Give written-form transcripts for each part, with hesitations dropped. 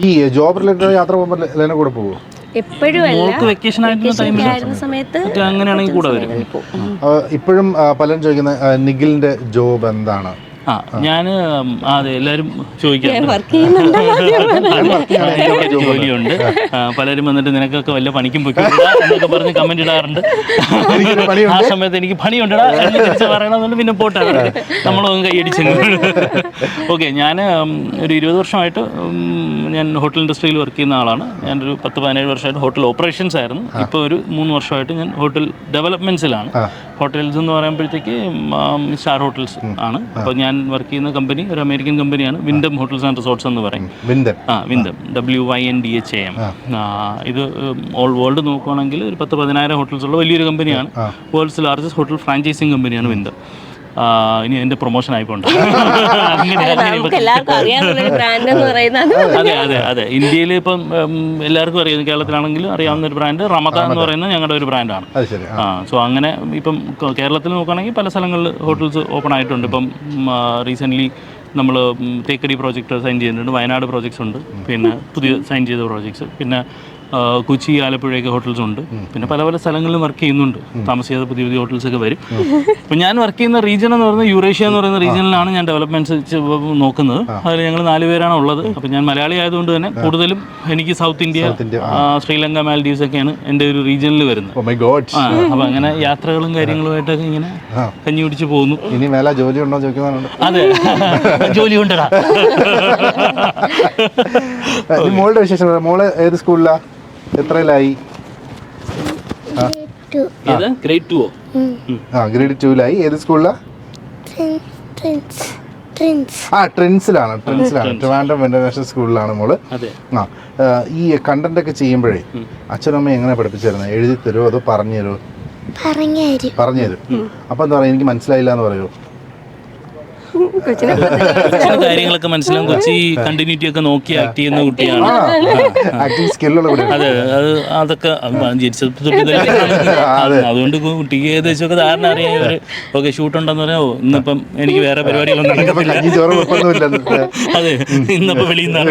ഈ job related യാത്ര പോകുമ്പോൾ ലെന കൂടെ പോകുമോ? എപ്പോഴും വെക്കേഷൻ ആയിരുന്ന സമയത്ത് അങ്ങനെയാണെങ്കിൽ കൂടെ വരും. ഇപ്പോഴും പലരും ചോദിക്കുന്ന നിഖിലിന്റെ ജോബ് എന്താണ്? ഞാൻ അതെ എല്ലാവരും ചോദിക്കാറുണ്ട്, ജോലിയുണ്ട്. പലരും വന്നിട്ട് നിനക്കൊക്കെ വല്ല പണിക്കും പോയിക്കൊണ്ടില്ല എന്നൊക്കെ പറഞ്ഞ് കമന്റ് ഇടാറുണ്ട്. ആ സമയത്ത് എനിക്ക് പണിയുണ്ടടാ എന്ന് തിരിച്ച് പറയണമെന്നുണ്ട്. പിന്നെ പോട്ടാണ് നമ്മളൊന്നും കൈയടിച്ചു. ഓക്കെ, ഞാൻ ഒരു 20 വർഷമായിട്ട് ഞാൻ ഹോട്ടൽ ഇൻഡസ്ട്രിയിൽ വർക്ക് ചെയ്യുന്ന ആളാണ്. ഞാനൊരു 10-17 വർഷമായിട്ട് ഹോട്ടൽ ഓപ്പറേഷൻസ് ആയിരുന്നു. ഇപ്പോൾ ഒരു 3 വർഷമായിട്ട് ഞാൻ ഹോട്ടൽ ഡെവലപ്മെൻറ്റ്സിലാണ്. ഹോട്ടൽസ് എന്ന് പറയുമ്പോഴത്തേക്ക് സ്റ്റാർ ഹോട്ടൽസ് ആണ്. അപ്പോൾ ഞാൻ വർക്ക് ചെയ്യുന്ന കമ്പനി ഒരു അമേരിക്കൻ കമ്പനിയാണ്, വിൻഡം ഹോട്ടൽസ് ആൻഡ് റിസോർട്ട്സ് എന്ന് പറയും. വിൻഡം WINDHAM. ഇത് ഓൾ വേൾഡ് നോക്കുകയാണെങ്കിൽ ഒരു 10-10,000 ഹോട്ടൽസ് ഉള്ള വലിയൊരു കമ്പനിയാണ്. വേൾഡ്സ് ലാർജസ്റ്റ് ഹോട്ടൽ ഫ്രാഞ്ചൈസിങ് കമ്പനിയാണ് വിൻഡം. ഇനി എൻ്റെ പ്രൊമോഷൻ ആയിപ്പോണ്ട്. അതെ ഇന്ത്യയിൽ ഇപ്പം എല്ലാവർക്കും അറിയാം, കേരളത്തിലാണെങ്കിലും അറിയാവുന്ന ഒരു ബ്രാൻഡ് റമദാൻ എന്ന് പറയുന്നത് ഞങ്ങളുടെ ഒരു ബ്രാൻഡാണ്. സോ അങ്ങനെ ഇപ്പം കേരളത്തിൽ നോക്കുകയാണെങ്കിൽ പല സ്ഥലങ്ങളിൽ ഹോട്ടൽസ് ഓപ്പൺ ആയിട്ടുണ്ട്. ഇപ്പം റീസെൻ്റ്ലി നമ്മൾ തേക്കടി പ്രോജക്റ്റ് സൈൻ ചെയ്തിട്ടുണ്ട്, വയനാട് പ്രോജക്ട്സ് ഉണ്ട്, പിന്നെ പുതിയ സൈൻ ചെയ്ത പ്രോജക്ട്സ്, പിന്നെ കൊച്ചി ആലപ്പുഴയൊക്കെ ഹോട്ടൽസ് ഉണ്ട്. പിന്നെ പല പല സ്ഥലങ്ങളിലും വർക്ക് ചെയ്യുന്നുണ്ട്. താമസിയാതെ പുതിയ പുതിയ ഹോട്ടൽസൊക്കെ വരും. അപ്പോൾ ഞാൻ വർക്ക് ചെയ്യുന്ന റീജിയൻ എന്ന് പറയുന്നത് യൂറേഷ്യ എന്ന് പറയുന്ന റീജിയനിലാണ് ഞാൻ ഡെവലപ്മെൻറ്റ്സ് നോക്കുന്നത്. അതിൽ ഞങ്ങൾ 4 പേരാണ് ഉള്ളത്. അപ്പോൾ ഞാൻ മലയാളി ആയതുകൊണ്ട് തന്നെ കൂടുതലും എനിക്ക് സൗത്ത് ഇന്ത്യ, ശ്രീലങ്ക, മാൽഡീവ്സ് ഒക്കെയാണ് എൻ്റെ ഒരു റീജിയനിൽ വരുന്നത്. അപ്പോൾ അങ്ങനെ യാത്രകളും കാര്യങ്ങളുമായിട്ടൊക്കെ ഇങ്ങനെ കഞ്ഞി പിടിച്ച് പോകുന്നു. ഇനി മേലെ ജോലി ഉണ്ടോ ചോദിക്കുന്നുണ്ട്. അതെ, ജോലി ഉണ്ടടാ. മോളുടെ വിശേഷം, മോള് ഏത് സ്കൂളിലാ, എത്രയിലായി? ഗ്രേഡ് 2. ഗ്രേഡ് 2ലായി. ഏത് സ്കൂളിലാ? ട്രിൻസിലാണ്. ട്രിവാൻഡ്രം ഇന്റർനാഷണൽ സ്കൂളിലാണ് മോള്. ഈ കണ്ടന്റ് ഒക്കെ ചെയ്യുമ്പോഴേ അച്ഛനും അമ്മയും എങ്ങനെ പഠിപ്പിച്ചിരുന്നത്? എഴുതി തരുമോ അതോ പറഞ്ഞു തരുമോ? പറഞ്ഞു തരും. അപ്പൊ എന്താ പറയാ, എനിക്ക് മനസ്സിലായില്ല എന്ന് പറയുമോ? കാര്യങ്ങളൊക്കെ മനസ്സിലാവും. കൊച്ചി കണ്ടിന്യൂറ്റി ഒക്കെ നോക്കി ആക്ട് ചെയ്യുന്ന കുട്ടിയാണ്. അതെ, അതൊക്കെ അതുകൊണ്ട് കുട്ടിക്ക് ഏകദേശമൊക്കെ ധാരണ അറിയാം. ഓക്കെ, ഷൂട്ട് ഉണ്ടെന്ന് പറയാമോ, ഇന്നിപ്പം എനിക്ക് വേറെ പരിപാടികളൊന്നും നടക്കത്തില്ല. അതെ, ഇന്നിപ്പോ വെളിയിൽ നിന്നാണ്.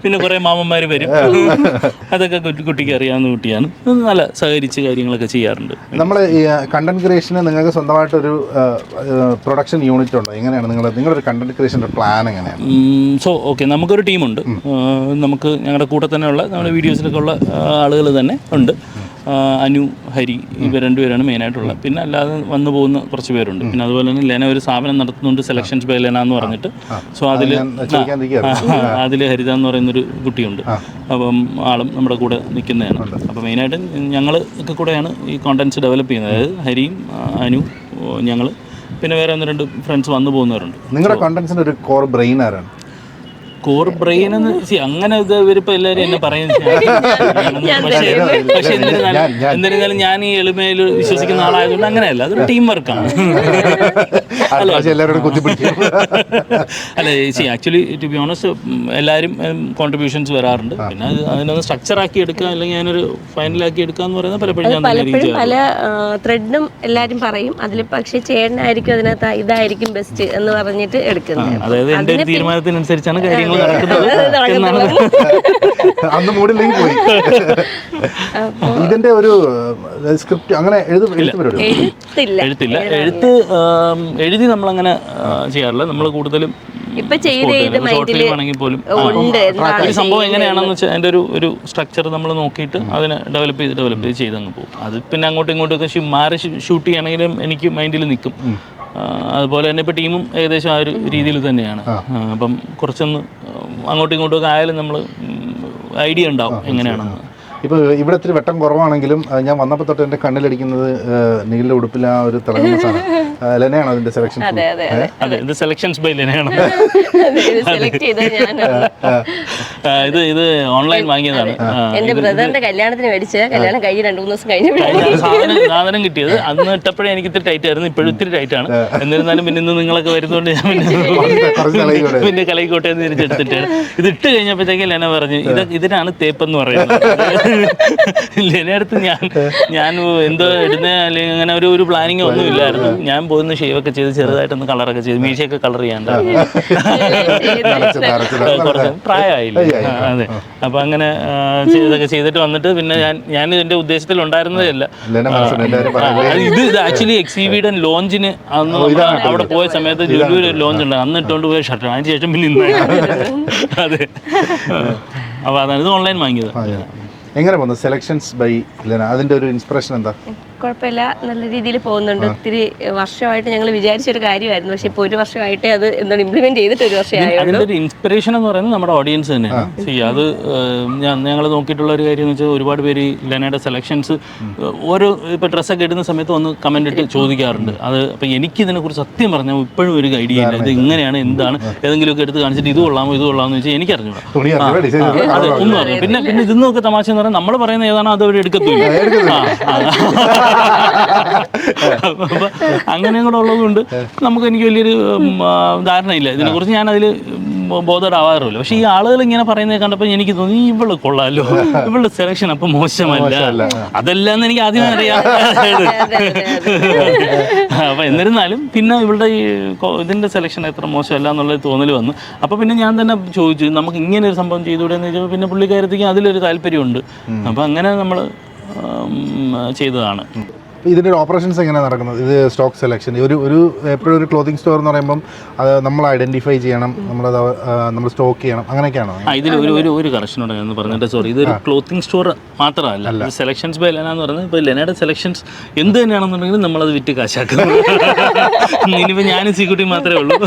പിന്നെ കുറെ മാമന്മാര് വരും. അതൊക്കെ കുട്ടിക്ക് അറിയാവുന്ന കുട്ടിയാണ്. നല്ല സഹകരിച്ച് കാര്യങ്ങളൊക്കെ ചെയ്യാറുണ്ട്. നമ്മള് കണ്ടന്റ് ക്രിയേഷന് നിങ്ങൾക്ക് സ്വന്തമായിട്ടൊരു പ്രൊഡക്ഷൻ യൂണിറ്റ് ഉണ്ടോ? എങ്ങനെയാണ് നിങ്ങളുടെ കണ്ടന്റ് ക്രിയേഷൻ്റെ പ്ലാൻ എങ്ങനെയാണ്? സോ ഓക്കെ, നമുക്കൊരു ടീമുണ്ട്. നമുക്ക് ഞങ്ങളുടെ കൂടെ തന്നെയുള്ള നമ്മുടെ വീഡിയോസിലൊക്കെ ഉള്ള ആളുകൾ തന്നെ ഉണ്ട്. അനു, ഹരി, ഇവർ 2 പേരാണ് മെയിനായിട്ടുള്ളത്. പിന്നെ അല്ലാതെ വന്നു പോകുന്ന കുറച്ച് പേരുണ്ട്. പിന്നെ അതുപോലെ തന്നെ ലെന ഒരു സ്ഥാപനം നടത്തുന്നുണ്ട്, സെലക്ഷൻസ് ബൈ ലെന എന്ന് പറഞ്ഞിട്ട്. സോ അതിൽ ഹരിത എന്ന് പറയുന്നൊരു കുട്ടിയുണ്ട്. അപ്പം ആളും നമ്മുടെ കൂടെ നിൽക്കുന്നതാണ്. അപ്പോൾ മെയിനായിട്ട് ഞങ്ങൾ ഒക്കെ കൂടെയാണ് ഈ കോണ്ടൻറ്റ്സ് ഡെവലപ്പ് ചെയ്യുന്നത്. അതായത് ഹരിയും അനു, ഞങ്ങൾ, പിന്നെ വേറെ 1-2 ഫ്രണ്ട്സ് വന്നു പോകുന്നവരുണ്ട്. നിങ്ങളുടെ കണ്ടന്റ്സിന്റെ ഒരു കോർ ബ്രെയിൻ ആരാണ്? കോർ ബ്രെയിൻ എന്ന് അങ്ങനെ ഇവരിപ്പോൾ എല്ലാവരും എന്നെ പറയുന്നത്. പക്ഷെ എന്നിരുന്നാലും ഞാൻ ഈ എളിമയിൽ വിശ്വസിക്കുന്ന ആളായതുകൊണ്ട് അങ്ങനെയല്ല, അതൊരു ടീം വർക്കാണ്. അല്ല ആക്ച്വലി ടു ബി ഓണസ്റ്റ് എല്ലാവരും കോൺട്രിബ്യൂഷൻസ് വരാറുണ്ട്. പിന്നെ അതിനൊന്ന് സ്ട്രക്ചർ ആക്കി എടുക്കുക, അല്ലെങ്കിൽ ഞാനൊരു ഫൈനലാക്കി എടുക്കുക എന്ന് പറയുന്നത് പലപ്പോഴും പല ത്രെഡും എല്ലാവരും പറയും. അതിൽ പക്ഷേ ചേട്ടനായിരിക്കും അതിനകത്ത് ഇതായിരിക്കും ബെസ്റ്റ് എന്ന് പറഞ്ഞിട്ട് എടുക്കുന്നത്. അതായത് എൻ്റെ ഒരു തീരുമാനത്തിനനുസരിച്ചാണ് കാര്യങ്ങൾ അന്ന് മൂടില്ലെങ്കിൽ പോയി. ഇതിന്റെ ഒരു സ്ക്രിപ്റ്റ് അങ്ങനെ എഴുതി നമ്മളങ്ങനെ ചെയ്യാറില്ല. നമ്മൾ കൂടുതലും പോലും ഒരു സംഭവം എങ്ങനെയാണെന്ന് വെച്ചാൽ അതിൻ്റെ ഒരു സ്ട്രക്ചർ നമ്മൾ നോക്കിയിട്ട് അതിനെ ഡെവലപ്പ് ചെയ്ത് ചെയ്തങ്ങ് പോകും. അത് പിന്നെ അങ്ങോട്ടും ഇങ്ങോട്ടൊക്കെ മാറി ഷൂട്ട് ചെയ്യണമെങ്കിലും എനിക്ക് മൈൻഡിൽ നിൽക്കും. അതുപോലെ തന്നെ ഇപ്പോൾ ടീമും ഏകദേശം ആ ഒരു രീതിയിൽ തന്നെയാണ്. അപ്പം കുറച്ചൊന്ന് അങ്ങോട്ടും ഇങ്ങോട്ടും ഒക്കെ ആയാലും നമ്മൾ ഐഡിയ ഉണ്ടാവും എങ്ങനെയാണെന്ന്. ഇപ്പോൾ ഇവിടെ ഇത്തിരി വെട്ടം കുറവാണെങ്കിലും ഞാൻ വന്നപ്പോൾ തൊട്ട് എൻ്റെ കണ്ണിലടിക്കുന്നത് നീല ഉടുപ്പിൽ ആ ഒരു തിളങ്ങുന്ന സാധനം ലെനയാണോ അതിൻ്റെ സെലക്ഷൻ? അതെ, ഇത് സെലക്ഷൻസ് ബൈ ലെനയാണ്. ഇത് ഓൺലൈൻ വാങ്ങിയതാണ്. എന്റെ ബ്രദറിന്റെ കല്യാണത്തിന് മേടിച്ച കല്യാണം കഴിഞ്ഞ് 2-3 ദിവസം കഴിഞ്ഞ് സാധനം കിട്ടിയത്. അന്ന് ഇട്ടപ്പോഴേ എനിക്ക് ഇത്തിരി ടൈറ്റ് ആയിരുന്നു, ഇപ്പോഴും ഇത്തിരി ടൈറ്റ് ആണ്. എന്നിരുന്നാലും പിന്നെ ഇന്ന് നിങ്ങളൊക്കെ വരുന്നതുകൊണ്ട് ഞാൻ പിന്നെ കലയിക്കോട്ടെ എന്ന് തിരിച്ചെടുത്തിട്ടാണ് ഇത് ഇട്ട് കഴിഞ്ഞപ്പോഴത്തേക്കും ലെന പറഞ്ഞു ഇതിനാണ് തേപ്പെന്ന് പറയുന്നത്. ലെനടുത്ത് ഞാൻ എന്തോ ഇടുന്ന അല്ലെങ്കിൽ അങ്ങനെ ഒരു പ്ലാനിങ് ഒന്നും ഇല്ലായിരുന്നു. ഞാൻ പോകുന്ന ഷേവൊക്കെ ചെയ്ത് ചെറുതായിട്ടൊന്ന് കളറൊക്കെ ചെയ്ത് മീശയൊക്കെ കളർ ചെയ്യാണ്ടായിരുന്നു. കുറച്ച് പ്രായമായില്ല. അതെ. അപ്പൊ അങ്ങനെ ഇതൊക്കെ ചെയ്തിട്ട് വന്നിട്ട് പിന്നെ ഞാൻ ഇതിന്റെ ഉദ്ദേശത്തിൽ ഉണ്ടായിരുന്നതേ അല്ല. ഇത് ആക്ച്വലി എക്സിബിയുടെ ലോഞ്ചിന് അന്ന് അവിടെ പോയ സമയത്ത് ലുലുവിൽ ഒരു ലോഞ്ച് ഉണ്ട്. അന്ന് ഇട്ടുകൊണ്ട് പോയ ഷർട്ടാണ്. അതിന് ശേഷം പിന്നെ ഇന്ന് അതെ. അപ്പൊ അതാണ് ഇത് ഓൺലൈൻ വാങ്ങിയത്. എങ്ങനെ പോകുന്നു സെലക്ഷൻസ് ബൈ ലെന? അതിന്റെ ഒരു ഇൻസ്പിറേഷൻ എന്താ? കുഴപ്പമില്ല, നല്ല രീതിയിൽ പോകുന്നുണ്ട്. ഒത്തിരി വർഷമായിട്ട് ഞങ്ങൾ വിചാരിച്ചൊരു കാര്യമായിരുന്നു, പക്ഷെ ഇപ്പോൾ ഒരു വർഷമായിട്ട് അത് എന്താണ് ഇംപ്ലിമെന്റ് ചെയ്തിട്ട് ഒരു വർഷമായുള്ളൂ. അതിന്റെ ഒരു ഇൻസ്പിറേഷൻ എന്ന് പറയുന്നത് നമ്മുടെ ഓഡിയൻസ് തന്നെയാണ്. അത് ഞങ്ങൾ നോക്കിയിട്ടുള്ള ഒരു കാര്യം എന്ന് വെച്ചാൽ ഒരുപാട് പേര് ലെനയുടെ സെലക്ഷൻസ് ഓരോ ഇപ്പോൾ ഡ്രസ്സൊക്കെ ഇടുന്ന സമയത്ത് ഒന്ന് കമന്റ് ഇട്ട് ചോദിക്കാറുണ്ട്. അത് അപ്പം എനിക്കിതിനെക്കുറിച്ച് സത്യം പറഞ്ഞാൽ ഇപ്പോഴും ഒരു ഐഡിയ ഇല്ല. ഇത് ഇങ്ങനെയാണ്, എന്താണ്, ഏതെങ്കിലുമൊക്കെ എടുത്ത് കാണിച്ചിട്ട് ഇത് കൊള്ളാമോ എന്ന് വെച്ചാൽ എനിക്ക് അറിഞ്ഞൂടാ. അതെ, ഒന്നും അറിയാം. പിന്നെ ഇതിന്നൊക്കെ തമാശ എന്ന് പറഞ്ഞാൽ നമ്മൾ പറയുന്ന ഏതാണോ അത് അവർ എടുക്കത്തില്ല. അപ്പൊ അങ്ങനെയും കൂടെ ഉള്ളതുകൊണ്ട് എനിക്ക് വലിയൊരു ധാരണയില്ല ഇതിനെക്കുറിച്ച്. ഞാൻ അതിൽ ബോധറാവാറില്ല. പക്ഷെ ഈ ആളുകൾ ഇങ്ങനെ പറയുന്നത് കണ്ടപ്പോൾ എനിക്ക് തോന്നി ഇവള് കൊള്ളാമല്ലോ, ഇവളുടെ സെലക്ഷൻ അപ്പൊ മോശമല്ല, അതല്ലാന്ന് എനിക്ക് ആദ്യമേ അറിയാം. അപ്പൊ എന്നിരുന്നാലും പിന്നെ ഇവളുടെ ഈ ഇതിന്റെ സെലക്ഷൻ എത്ര മോശമല്ല എന്നുള്ളത് തോന്നൽ വന്നു. അപ്പൊ പിന്നെ ഞാൻ തന്നെ ചോദിച്ചു, നമുക്ക് ഇങ്ങനെ ഒരു സംഭവം ചെയ്തുകൂടെ എന്ന് ചോദിച്ചപ്പോൾ പിന്നെ പുള്ളിക്കാരത്തേക്ക് അതിലൊരു താല്പര്യമുണ്ട്. അപ്പൊ അങ്ങനെ നമ്മൾ ചെയ്തതാണ്. ഇതിൻ്റെ ഒരു ഓപ്പറേഷൻസ് എങ്ങനെയാണ് നടക്കുന്നത്? ഇത് സ്റ്റോക്ക് സെലക്ഷൻ എപ്പോഴും ഒരു ക്ലോത്തിങ് സ്റ്റോർ എന്ന് പറയുമ്പം അത് നമ്മൾ ഐഡന്റിഫൈ ചെയ്യണം, നമ്മൾ സ്റ്റോക്ക് ചെയ്യണം, അങ്ങനെയൊക്കെയാണോ? ഇതിൽ ഒരു കറക്ഷൻ ഉണ്ടെന്ന് പറഞ്ഞിട്ട് സോറി, ഇതൊരു ക്ലോത്തിങ് സ്റ്റോർ മാത്രമല്ല. സെലക്ഷൻസ് ബൈ ലെന എന്ന് പറയുന്നത് ഇപ്പോൾ ലെനയുടെ സെലക്ഷൻസ് എന്ത് തന്നെയാണെന്നുണ്ടെങ്കിലും നമ്മളത് വിറ്റ് കാശാക്കും. ഇനിയിപ്പോൾ ഞാനും സീക്യൂട്ടി മാത്രമേ ഉള്ളൂ.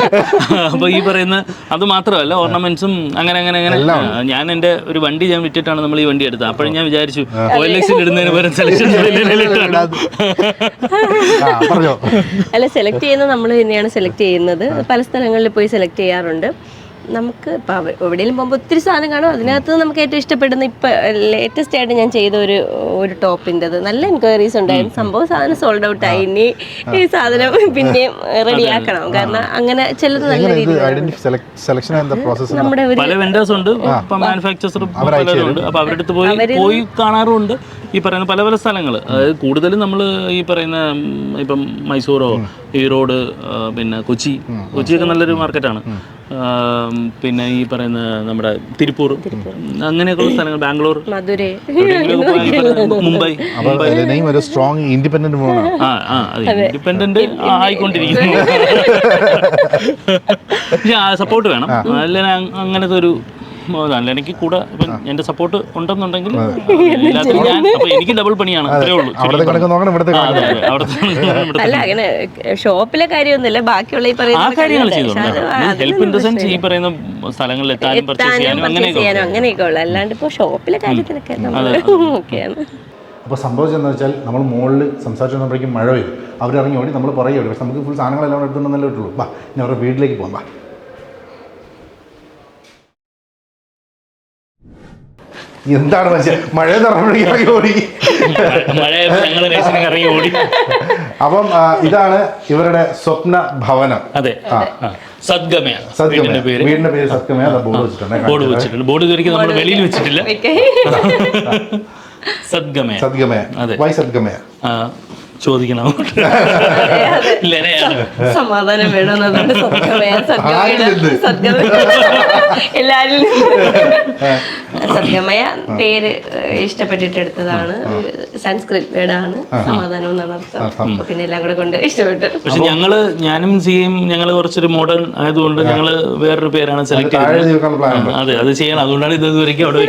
അപ്പോൾ ഈ പറയുന്ന അത് മാത്രമല്ല, ഓർണമെന്റ്സും അങ്ങനെ ഞാൻ എൻ്റെ ഒരു വണ്ടി ഞാൻ വിറ്റിട്ടാണ് നമ്മൾ ഈ വണ്ടി എടുത്തത്. അപ്പോഴും ഞാൻ വിചാരിച്ചു OLX ഇടുന്നതിന് പകരം സെലക്ഷൻസ് ബൈ ലെനയിലിട്ടാണ്. അല്ല, സെലക്ട് ചെയ്യുന്നത് നമ്മൾ തന്നെയാണ് സെലക്ട് ചെയ്യുന്നത്. പല സ്ഥലങ്ങളിൽ പോയി സെലക്ട് ചെയ്യാറുണ്ട്. നമുക്ക് ഇപ്പം എവിടെയെങ്കിലും പോകുമ്പോൾ ഒത്തിരി സാധനം കാണും. അതിനകത്ത് നമുക്ക് ഏറ്റവും ഇഷ്ടപ്പെടുന്ന ഇപ്പം ലേറ്റസ്റ്റ് ആയിട്ട് ഞാൻ ചെയ്ത ഒരു ടോപ്പിൻ്റെത് നല്ല എൻക്വയറീസ് ഉണ്ടായിരുന്നു. സംഭവം സാധനം സോൾഡ് ഔട്ട് ആയി. ഇനി ഈ സാധനം പിന്നെയും റെഡിയാക്കണം. കാരണം അങ്ങനെ ചിലത് നല്ല രീതിയിൽ നമ്മുടെ പല വെൻഡേഴ്സ് ഉണ്ട്, മാനുഫാക്ചേഴ്സും പലരുണ്ട്. അപ്പോൾ അവരുടെ അടുത്ത് പോയി കാണാറുമുണ്ട്. ഈ പറയുന്ന പല സ്ഥലങ്ങൾ, അതായത് കൂടുതലും നമ്മൾ ഈ പറയുന്ന ഇപ്പം മൈസൂറോ, ഈറോഡ്, പിന്നെ കൊച്ചിയൊക്കെ നല്ലൊരു മാർക്കറ്റാണ്. പിന്നെ ഈ പറയുന്ന നമ്മുടെ തിരുപ്പൂർ, അങ്ങനെയൊക്കെയുള്ള സ്ഥലങ്ങൾ, ബാംഗ്ലൂർ, മധുരൈ, മുംബൈ. ഇൻഡിപെൻഡന്റ് ആയിക്കൊണ്ടിരിക്കുന്നു. സപ്പോർട്ട് വേണം. അല്ല അങ്ങനത്തെ ഒരു എനിക്ക് കൂടെ എന്റെ സപ്പോർട്ട് ഉണ്ടെന്നുണ്ടെങ്കിൽ എല്ലാത്തിനും ഞാൻ അപ്പൊ എനിക്ക് ഡബിൾ പണിയാണ്. അത്രേ ഉള്ളൂ. അല്ല, അങ്ങനെ ഷോപ്പിലെ കാര്യമൊന്നുമില്ല, ബാക്കിയുള്ള ഈ പറയുന്ന കാര്യങ്ങൾ ചെയ്തോളാം. ഹെൽപ്പ് ഇൻ ദ സെൻസ് ഈ പറയുന്ന സ്ഥലങ്ങളിൽ എത്താനും പർച്ചേസ് ചെയ്യാനും അങ്ങനെയൊക്കെ ഉള്ളു. അല്ലാണ്ട് ഇപ്പോൾ ഷോപ്പിലെ കാര്യത്തിനൊക്കെ ഓക്കെയാണ്. അപ്പോൾ സംഭവിച്ചത് എന്താ വെച്ചാൽ, നമ്മൾ മുകളിൽ സംസാരിച്ചു വന്നപ്പോഴേക്കും മഴ പെയ്തു. അവരിറങ്ങി ഓടി, നമ്മൾ പുറകെ ഓടി. പക്ഷെ നമുക്ക് ഫുൾ സാധനങ്ങളെല്ലാം എടുത്തുണ്ടെന്നല്ലേ ഇട്ടുള്ളൂ. ബാ, ഇനി അവരുടെ വീട്ടിലേക്ക് പോകാം. ബാ, എന്താണ് മഴ ഇറങ്ങി ഓടി. അപ്പം ഇതാണ് ഇവരുടെ സ്വപ്ന ഭവനം. അതെ, സദ്ഗമയ. വീടിന്റെ പേര് സദ്ഗമയ. ബോർഡ് വെച്ചിട്ടുണ്ട്. ബോർഡ് ഇതുവരെയ്ക്കും നമ്മൾ വെളിയിൽ വെച്ചിട്ടില്ല. സദ്ഗമയ. അതെ, വൈ സദ്ഗമയ ചോദിക്കണം. സമാധാനം വേണമെന്നുണ്ട്. എല്ലാവരും സദ്ഗമയ പേര് ഇഷ്ടപ്പെട്ടിട്ട് എടുത്തതാണ്. സംസ്കൃത് വേർഡാണ്, സമാധാനം എന്നാണ് അർത്ഥം. പിന്നെ എല്ലാം കൂടെ കൊണ്ട് ഇഷ്ടപ്പെട്ടു. പക്ഷെ ഞാനും സിയും കുറച്ചൊരു മോഡേൺ ആയതുകൊണ്ട് ഞങ്ങള് വേറൊരു പേരാണ് സെലക്ട് ചെയ്തത്. അതെ, അത് ചെയ്യണം. അതുകൊണ്ടാണ് ഇത് ഇതുവരെയ്ക്കും അവിടെ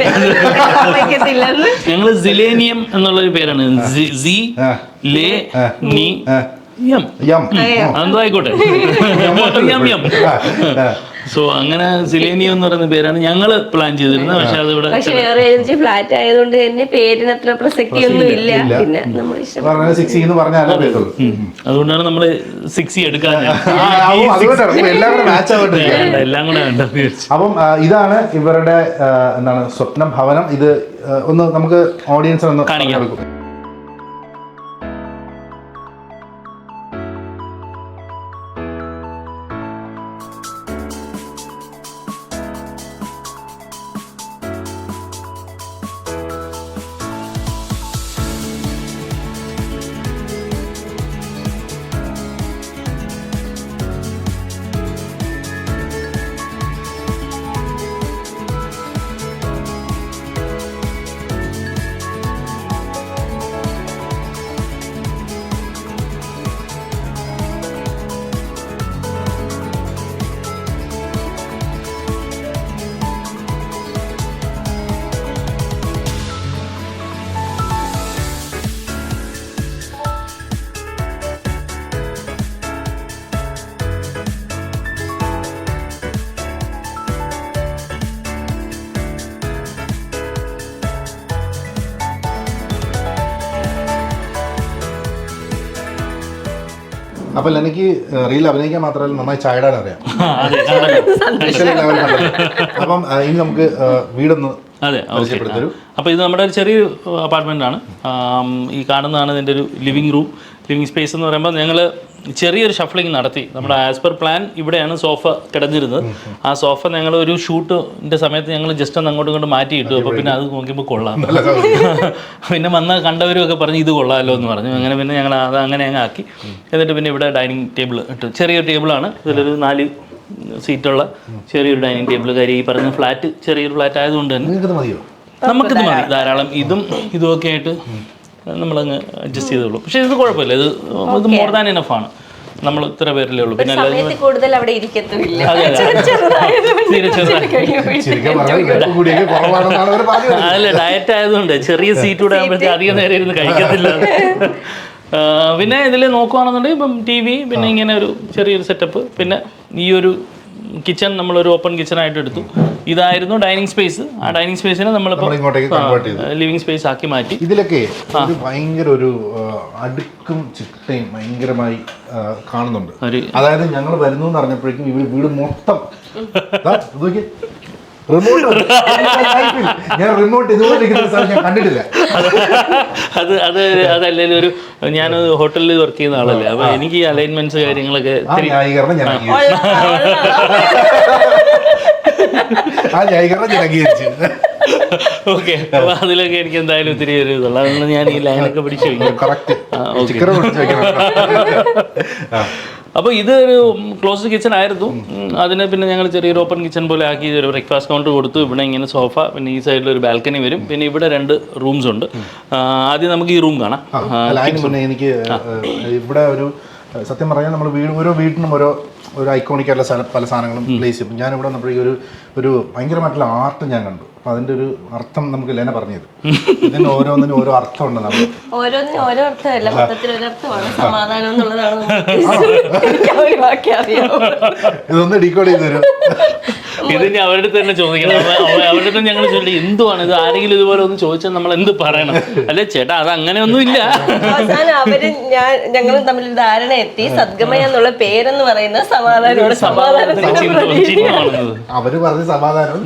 വെക്കത്തില്ല. ഞങ്ങള് സിലേനിയം എന്നുള്ളൊരു പേരാണ്. അതെന്തോ ആയിക്കോട്ടെ. സോ അങ്ങനെ സിലേനിയം എന്ന് പറയുന്ന പേരാണ് ഞങ്ങള് പ്ലാൻ ചെയ്തിരുന്നത്. പക്ഷെ അതിവിടെ വേറെ ഏജൻസി ഫ്ലാറ്റ് ആയതുകൊണ്ട് തന്നെ പേരിന് അത്ര പ്രസക്തി ഒന്നും ഇല്ല. പിന്നെ നമ്മൾ അതുകൊണ്ടാണ് നമ്മള് 6 എടുക്കാൻ എല്ലാം കൂടെ വേണ്ട. അപ്പം ഇതാണ് ഇവരുടെ എന്താണ് സ്വപ്ന ഭവനം. ഇത് ഒന്ന് നമുക്ക് ഓഡിയൻസ് ഒന്ന് കാണിക്കാം. അപ്പൊ എനിക്ക് റീൽ അഭിനയിക്കാൻ മാത്രമല്ല നന്നായി ചായടാൻ അറിയാം. അതെ അപ്പം ഇനി നമുക്ക് വീടൊന്ന് അതെ ഓക്കെ. അപ്പോൾ ഇത് നമ്മുടെ ഒരു ചെറിയൊരു അപ്പാർട്ട്മെൻ്റ് ആണ്. ഈ കാണുന്നതാണ് ഇതിൻ്റെ ഒരു ലിവിങ് സ്പേസ് എന്ന് പറയുമ്പോൾ ഞങ്ങൾ ചെറിയൊരു ഷഫ്ലിംഗ് നടത്തി. നമ്മുടെ ആസ് പെർ പ്ലാൻ ഇവിടെയാണ് സോഫ കിടന്നിരുന്നത്. ആ സോഫ ഞങ്ങൾ ഒരു ഷൂട്ടിൻ്റെ സമയത്ത് ഞങ്ങൾ ജസ്റ്റ് ഒന്ന് അങ്ങോട്ടും ഇങ്ങോട്ട് മാറ്റിയിട്ടു. അപ്പോൾ പിന്നെ അത് നോക്കിയപ്പോൾ കൊള്ളാം. പിന്നെ വന്ന് കണ്ടവരുമൊക്കെ പറഞ്ഞ് ഇത് കൊള്ളാമല്ലോ എന്ന് പറഞ്ഞു. അങ്ങനെ പിന്നെ ഞങ്ങൾ അത് അങ്ങനെ അങ്ങ് ആക്കി. എന്നിട്ട് പിന്നെ ഇവിടെ ഡൈനിങ് ടേബിൾ ഇട്ടു. ചെറിയൊരു ടേബിളാണ്. ഇതിലൊരു 4 സീറ്റുള്ള ചെറിയൊരു ഡൈനിങ് ടേബിൾ. കാര്യം ഈ പറഞ്ഞ ഫ്ലാറ്റ് ചെറിയൊരു ഫ്ലാറ്റ് ആയതുകൊണ്ട് തന്നെ നമുക്കിത് മതി ധാരാളം. ഇതുമൊക്കെ ആയിട്ട് നമ്മളങ്ങ് അഡ്ജസ്റ്റ് ചെയ്തോളൂ. പക്ഷേ ഇത് കുഴപ്പമില്ല. ഇത് മോർ ദാൻ ഇനഫ് ആണ്. നമ്മൾ ഇത്ര പേരല്ലേ ഉള്ളൂ. പിന്നെ അതല്ല ഡയറ്റ് ആയതുകൊണ്ട് ചെറിയ സീറ്റ് കൂടെ ആകുമ്പോഴത്തേക്ക് അധികം നേരം ഇരുന്ന് കഴിക്കത്തില്ല. പിന്നെ ഇതിൽ നോക്കുകയാണെന്നുണ്ടെങ്കിൽ ഇപ്പം TV, പിന്നെ ഇങ്ങനെ ഒരു ചെറിയൊരു സെറ്റപ്പ്, പിന്നെ ഈ ഒരു കിച്ചൺ നമ്മളൊരു ഓപ്പൺ കിച്ചണായിട്ട് എടുത്തു. ഇതായിരുന്നു ഡൈനിങ് സ്പേസ്. ആ ഡൈനിങ് സ്പേസിനെ നമ്മളിപ്പോൾ ലിവിങ് സ്പേസ് ആക്കി മാറ്റി. ഇതിലൊക്കെ ഭയങ്കര ഒരു അടുക്കും ചിട്ടയും ഭയങ്കരമായി കാണുന്നുണ്ട്. അതായത് ഞങ്ങൾ വരുന്നു എന്ന് പറഞ്ഞപ്പോഴേക്കും ഇവര് വീട് മൊത്തം റിമോട്ട് ഇതുപോലെ ഞാൻ കണ്ടിട്ടില്ല. അതല്ലെങ്കിൽ ഒരു ഞാൻ ഹോട്ടലിൽ വർക്ക് ചെയ്യുന്ന ആളല്ലേ. അപ്പൊ എനിക്ക് ഈ അലൈൻമെന്റ്സ് കാര്യങ്ങളൊക്കെ ഓക്കെ. അപ്പൊ അതിലൊക്കെ എനിക്ക് എന്തായാലും ഒത്തിരി ഒരു ഇതുള്ള അതുകൊണ്ട് ഞാൻ ഈ ലൈനൊക്കെ പിടിച്ചു വയ്ക്കും. അപ്പോൾ ഇതൊരു ക്ലോസ്ഡ് കിച്ചൺ ആയിരുന്നു. അതിന് പിന്നെ ഞങ്ങൾ ചെറിയൊരു ഓപ്പൺ കിച്ചൺ പോലെ ആക്കി ഒരു ബ്രേക്ക്ഫാസ്റ്റ് കൗണ്ടർ കൊടുത്തു. ഇവിടെ ഇങ്ങനെ സോഫ, പിന്നെ ഈ സൈഡിൽ ഒരു ബാൽക്കണി വരും. പിന്നെ ഇവിടെ 2 റൂംസ് ഉണ്ട്. ആദ്യം നമുക്ക് ഈ റൂം കാണാം. എനിക്ക് ഇവിടെ ഒരു സത്യം പറഞ്ഞാൽ നമ്മൾ ഓരോ വീട്ടിനും ഓരോ ഐക്കോണിക് ആയിട്ടുള്ള പല സാധനങ്ങളും പ്ലേസ് ചെയ്യും. ഞാനിവിടെ വന്നപ്പോഴേക്കും ഒരു ഭയങ്കരമായിട്ടുള്ള ആർട്ട് ഞാൻ കണ്ടു. അപ്പൊ അതിന്റെ ഒരു അർത്ഥം നമുക്ക് ലെന പറഞ്ഞു തരും. ഇതിന് ഓരോന്നിനും ഓരോ അർത്ഥം ഉണ്ട്. നമ്മൾ ഓരോന്നിനും ഓരോ അർത്ഥമല്ല, മൊത്തത്തിൽ ഒരു അർത്ഥമാണ്. സമാധാനം എന്നുള്ളതാണ്. ഇതൊന്ന് ഡീകോഡ് ചെയ്ത് തരും. ഇതിന് അവരുടെ തന്നെ ചോദിക്കണം. അവരുടെ തന്നെ ഞങ്ങൾ ചോദിച്ചിട്ട് എന്തുവാണ് ഇത്, ആരെങ്കിലും ഇതുപോലെ ഒന്ന് ചോദിച്ചാൽ നമ്മൾ എന്ത് പറയണം? അല്ലെ ചേട്ടാ അത് അങ്ങനെയൊന്നും ഇല്ല. അവസാനം ഞങ്ങൾ തമ്മിൽ ധാരണ എത്തി. സദ്ഗമയ എന്നുള്ള പേരെന്ന് പറയുന്നത് സമാധാനമാണ്. അവര് പറഞ്ഞ സമാധാനം,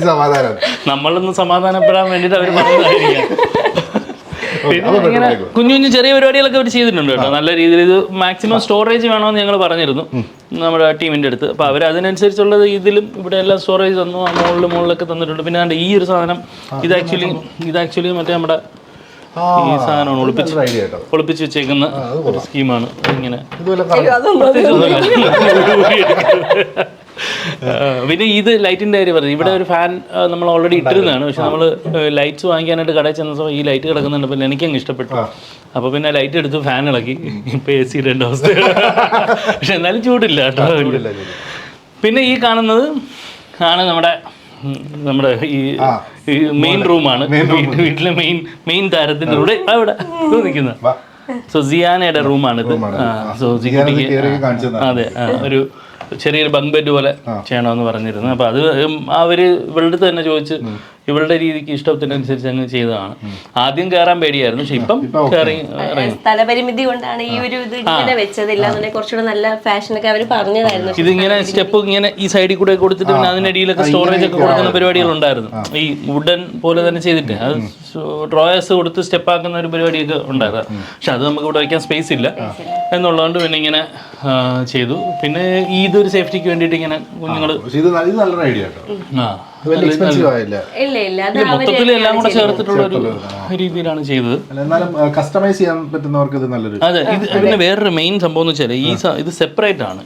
സമാധാനം നമ്മളൊന്ന് സമാധാനപ്പെടാൻ വേണ്ടിട്ട് അവര് പറഞ്ഞതായിരിക്കാം. ഇങ്ങനെ കുഞ്ഞു ചെറിയ പരിപാടികളൊക്കെ അവർ ചെയ്തിട്ടുണ്ട് കേട്ടോ. നല്ല രീതിയിൽ ഇത് മാക്സിമം സ്റ്റോറേജ് വേണമെന്ന് ഞങ്ങൾ പറഞ്ഞിരുന്നു നമ്മുടെ ടീമിൻ്റെ അടുത്ത്. അപ്പോൾ അവർ അതിനനുസരിച്ചുള്ളത് ഇതിലും ഇവിടെ എല്ലാം സ്റ്റോറേജ് തന്നു. മുകളിലൊക്കെ തന്നിട്ടുണ്ട്. പിന്നെ ഈ ഒരു സാധനം ഇത് ആക്ച്വലി മറ്റേ നമ്മുടെ ഈ സാധനമാണ് ഒളിപ്പിച്ച് വെച്ചേക്കുന്ന ഒരു സ്കീമാണ്. ഇങ്ങനെ പിന്നെ ഇത് ലൈറ്റിൻ്റെ കാര്യം പറഞ്ഞു. ഇവിടെ ഒരു ഫാൻ നമ്മൾ ഓൾറെഡി ഇട്ടിരുന്നതാണ്. പക്ഷെ നമ്മൾ ലൈറ്റ്സ് വാങ്ങിക്കാനായിട്ട് കടയിൽ ചെന്ന ഈ ലൈറ്റ് കിടക്കുന്നുണ്ട്. പിന്നെ എനിക്കങ്ങ് ഇഷ്ടപ്പെട്ടു. അപ്പോൾ പിന്നെ ലൈറ്റ് എടുത്ത് ഫാൻ ഇളക്കി. ഇപ്പം AC ഇടേണ്ട അവസ്ഥ. പക്ഷെ എന്നാലും ചൂടില്ല കേട്ടോ. പിന്നെ ഈ കാണുന്നത് ആണ് നമ്മുടെ ഈ മെയിൻ റൂമാണ്. വീട്ടിലെ മെയിൻ താരത്തിൻ്റെ കൂടെ അവിടെ നിൽക്കുന്നത്. സോ സിയാനയുടെ റൂമാണിത്. സോ അതെ, ഒരു ചെറിയൊരു ബങ്ക് ബെഡ് പോലെ ചെയ്യണമെന്ന് പറഞ്ഞിരുന്നു. അപ്പോൾ അത് അവര് ഇവളുടെ അടുത്ത് തന്നെ ചോദിച്ച് ഇവളുടെ രീതിക്ക് ഇഷ്ടത്തിനനുസരിച്ച് അങ്ങ് ചെയ്തതാണ്. ആദ്യം കയറാൻ പേടിയായിരുന്നു. പക്ഷെ ഇപ്പം സ്ഥലപരിമിതി കൊണ്ടാണ് ഈ ഒരു ഇത് ഇങ്ങനെ വെച്ചതില്ല. കുറച്ചുകൂടെ നല്ല ഫാഷനൊക്കെ അവർ പറഞ്ഞതായിരുന്നു. ഇതിങ്ങനെ സ്റ്റെപ്പ് ഇങ്ങനെ ഈ സൈഡിൽ കൂടെ കൊടുത്തിട്ട് പിന്നെ അതിനിടയിലൊക്കെ സ്റ്റോറേജ് ഒക്കെ കൊടുക്കുന്ന പരിപാടികൾ ഉണ്ടായിരുന്നു. ഈ വുഡൻ പോലെ തന്നെ ചെയ്തിട്ട് അത് ഡ്രോയേഴ്സ് കൊടുത്ത് സ്റ്റെപ്പ് ആക്കുന്ന ഒരു പരിപാടിയൊക്കെ ഉണ്ടായിരുന്നു. പക്ഷെ അത് നമുക്ക് ഇവിടെ വയ്ക്കാൻ സ്പേസ് ഇല്ല എന്നുള്ളതുകൊണ്ട് പിന്നെ ഇങ്ങനെ ചെയ്തു. പിന്നെ ഇതൊരു സേഫ്റ്റിക്ക് വേണ്ടിയിട്ട് ഇങ്ങനെ കുഞ്ഞുങ്ങൾ മൊത്തത്തിൽ എല്ലാം കൂടെ ചേർത്തിട്ടുള്ള ഒരു രീതിയിലാണ് ചെയ്തത്. കസ്റ്റമൈസ് ചെയ്യാൻ പറ്റുന്നവർക്ക് ഇത് നല്ലൊരു. അതെ, ഇത് പിന്നെ വേറൊരു മെയിൻ സംഭവം എന്ന് വെച്ചാൽ ഇത് സെപ്പറേറ്റ് ആണ്.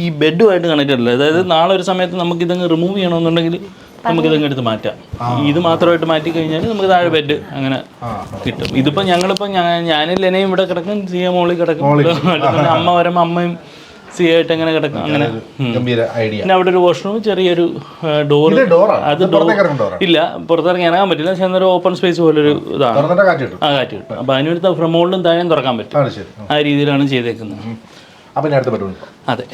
ഈ ബെഡുമായിട്ട് കണക്റ്റഡ് അല്ല. അതായത് നാളെ ഒരു സമയത്ത് നമുക്ക് ഇതങ്ങ് റിമൂവ് ചെയ്യണമെന്നുണ്ടെങ്കിൽ നമുക്കിതങ്ങ് എടുത്ത് മാറ്റാം. ഇത് മാത്രമായിട്ട് മാറ്റി കഴിഞ്ഞാൽ നമുക്ക് താഴെ ബെഡ് അങ്ങനെ കിട്ടും. ഇതിപ്പോൾ ഞങ്ങളിപ്പോൾ ഞാനും ലെനയും ഇവിടെ കിടക്കും, സിയ മോളിൽ കിടക്കും. അമ്മ വരുമ്പോൾ അമ്മയും ആയിട്ട് അങ്ങനെ കിടക്കും. അങ്ങനെ പിന്നെ അവിടെ ഒരു വാഷ്റൂം, ചെറിയൊരു ഡോർ. അത് ഇല്ല, പുറത്തിറങ്ങി ഇറങ്ങാൻ പറ്റില്ല. പക്ഷെ എന്നൊരു ഓപ്പൺ സ്പേസ് പോലെ ഒരു ഇതാണ്. കാറ്റ് കിട്ടും. അപ്പൊ അതിനടുത്ത് ഫ്രം മുകളിലും താഴെയും തുറക്കാൻ പറ്റും. ആ രീതിയിലാണ് ചെയ്തേക്കുന്നത്. അതെ.